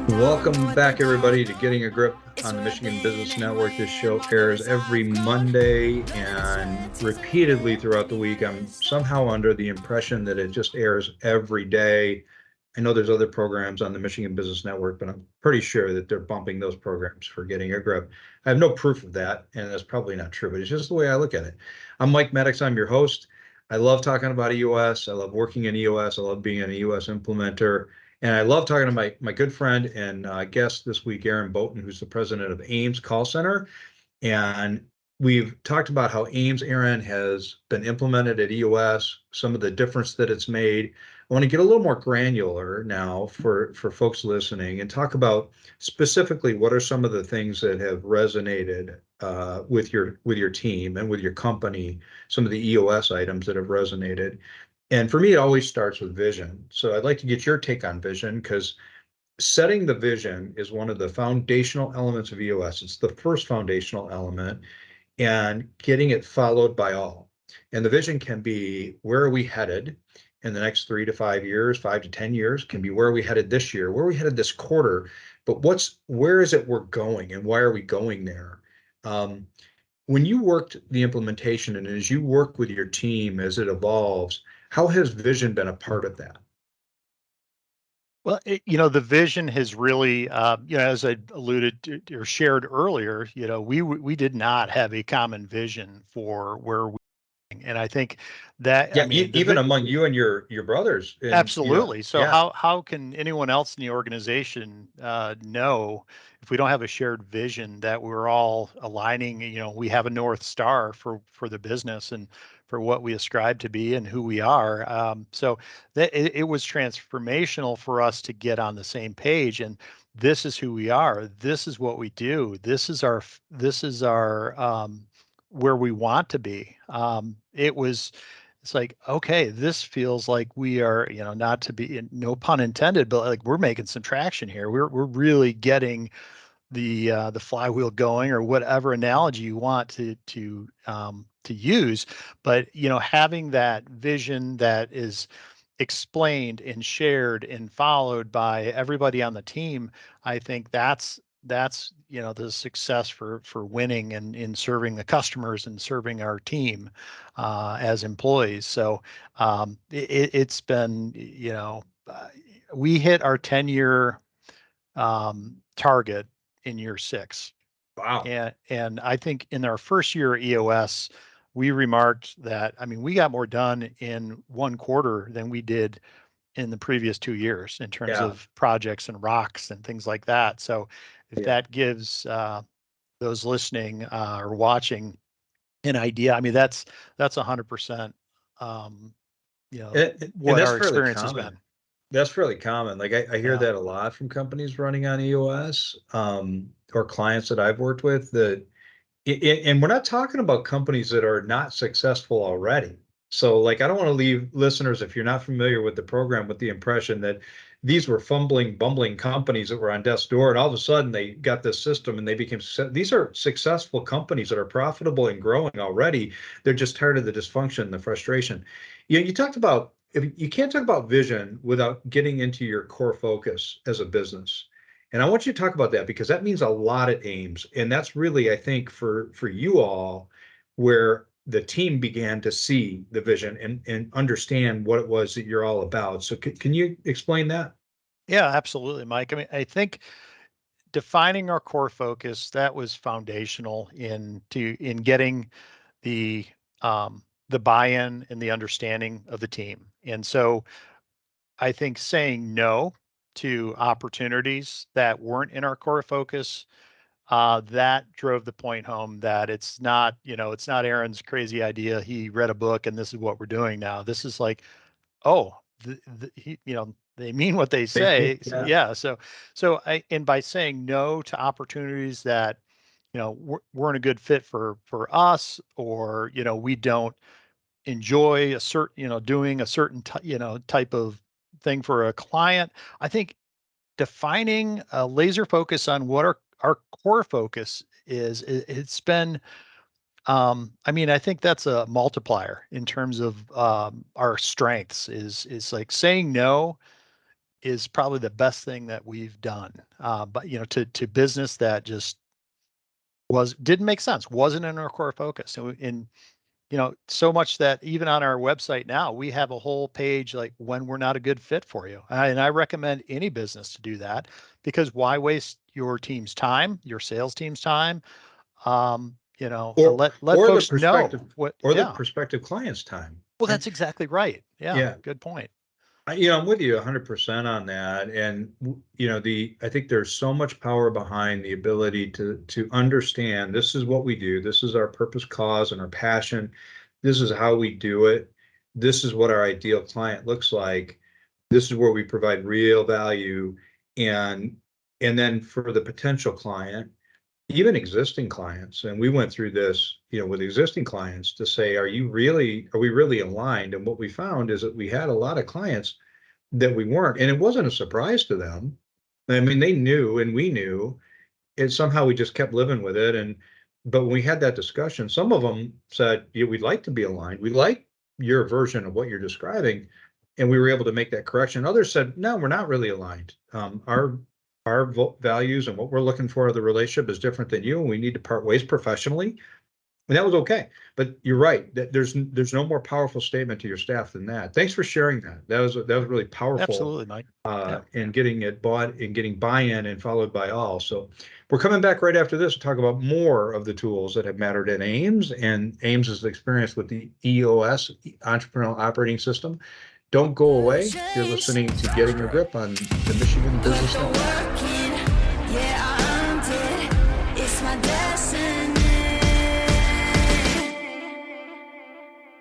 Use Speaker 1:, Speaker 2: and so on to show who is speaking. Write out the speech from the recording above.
Speaker 1: Welcome back, everybody, to Getting a Grip on the Michigan Business Network. This show airs every Monday and repeatedly throughout the week. I'm somehow under the impression that it just airs every day. I know there's other programs on the Michigan Business Network, but I'm pretty sure that they're bumping those programs for Getting a Grip. I have no proof of that, and that's probably not true, but it's just the way I look at it. I'm Mike Maddox. I'm your host. I love talking about EOS. I love working in EOS. I love being an EOS implementer. And I love talking to my good friend and guest this week, Aaron Boatin, who's the president of Ambs Call Center. And we've talked about how Ambs, Aaron, has been implemented at EOS, some of the difference that it's made. I want to get a little more granular now for folks listening and talk about specifically what are some of the things that have resonated with your team and with your company, some of the EOS items that have resonated. And for me, it always starts with vision. So I'd like to get your take on vision because setting the vision is one of the foundational elements of EOS. It's the first foundational element, and getting it followed by all. And the vision can be, where are we headed in the next 3 to 5 years, 5 to 10 years, can be where are we headed this year, where are we headed this quarter, but where is it we're going and why are we going there? When you worked the implementation and as you work with your team as it evolves, how has vision been a part of that?
Speaker 2: Well, the vision has really, as I alluded to or shared earlier, we did not have a common vision for where we, and I think that, I
Speaker 1: Yeah,
Speaker 2: mean,
Speaker 1: even among you and your brothers, and
Speaker 2: absolutely. So
Speaker 1: yeah,
Speaker 2: how can anyone else in the organization know if we don't have a shared vision that we're all aligning? We have a North Star for the business and for what we ascribe to be and who we are. So that it was transformational for us to get on the same page. And this is who we are. This is what we do. This is our where we want to be. It's like, okay, this feels like we are, not to be, no pun intended, but like we're making some traction here. We're really getting the flywheel going, or whatever analogy you want to use. But having that vision that is explained and shared and followed by everybody on the team, I think that's the success for winning and in serving the customers and serving our team as employees. So it's been, we hit our 10-year target in year 6.
Speaker 1: wow,
Speaker 2: And I think in our first year at EOS, we remarked that, I mean, we got more done in one quarter than we did in the previous 2 years in terms
Speaker 1: yeah,
Speaker 2: of projects and rocks and things like that. So if
Speaker 1: yeah.
Speaker 2: that gives those listening or watching an idea, I mean, that's 100%, um,
Speaker 1: And
Speaker 2: what
Speaker 1: that's
Speaker 2: our
Speaker 1: fairly
Speaker 2: experience has
Speaker 1: common.
Speaker 2: been.
Speaker 1: That's fairly common. Like I hear
Speaker 2: Yeah.
Speaker 1: that a lot from companies running on EOS, or clients that I've worked with that, and we're not talking about companies that are not successful already. So like, I don't want to leave listeners, if you're not familiar with the program, with the impression that these were fumbling, bumbling companies that were on death's door, and all of a sudden they got this system and they became, these are successful companies that are profitable and growing already. They're just tired of the dysfunction and the frustration. You talked about, if you can't talk about vision without getting into your core focus as a business. And I want you to talk about that because that means a lot at Ames. And that's really, I think, for you all, where the team began to see the vision and understand what it was that you're all about. So can you explain that?
Speaker 2: Yeah, absolutely, Mike. I mean, I think defining our core focus, that was foundational in getting the the buy-in and the understanding of the team. And so I think saying no to opportunities that weren't in our core focus, that drove the point home that it's not Aaron's crazy idea. He read a book and this is what we're doing now. This is like, oh, they mean what they say. So,
Speaker 1: Yeah.
Speaker 2: yeah. And by saying no to opportunities that, weren't a good fit for us, or, we don't enjoy a certain, doing a certain, type of thing for a client. I think defining a laser focus on what our core focus is, it's been, I mean, I think that's a multiplier in terms of our strengths is like saying no is probably the best thing that we've done. But to business that just didn't make sense, wasn't in our core focus. So so much that even on our website now, we have a whole page like when we're not a good fit for you. And I recommend any business to do that, because why waste your team's time, your sales team's time?
Speaker 1: Or
Speaker 2: Let
Speaker 1: the
Speaker 2: folks know
Speaker 1: the
Speaker 2: yeah.
Speaker 1: prospective client's time.
Speaker 2: Well,
Speaker 1: And
Speaker 2: that's exactly right. Yeah,
Speaker 1: yeah,
Speaker 2: good point.
Speaker 1: I'm with you 100% on that. And I think there's so much power behind the ability to understand this is what we do. This is our purpose, cause, and our passion. This is how we do it. This is what our ideal client looks like. This is where we provide real value. And then for the potential client, even existing clients, and we went through this, with existing clients to say, are we really aligned? And what we found is that we had a lot of clients that we weren't, and it wasn't a surprise to them. I mean, they knew and we knew, and somehow we just kept living with it. But when we had that discussion, some of them said, yeah, we'd like to be aligned. We like your version of what you're describing. And we were able to make that correction. Others said, no, we're not really aligned. Our values and what we're looking for of the relationship is different than you, and we need to part ways professionally. And that was okay. But you're right, that there's no more powerful statement to your staff than that. Thanks for sharing that. That was really powerful.
Speaker 2: Absolutely, Mike. Yeah.
Speaker 1: And getting it bought and getting buy-in and followed by all. So we're coming back right after this to talk about more of the tools that have mattered in Ames and Ames's experience with the EOS, Entrepreneurial Operating System. Don't go away. You're listening to Getting a Grip on the Michigan Business Network.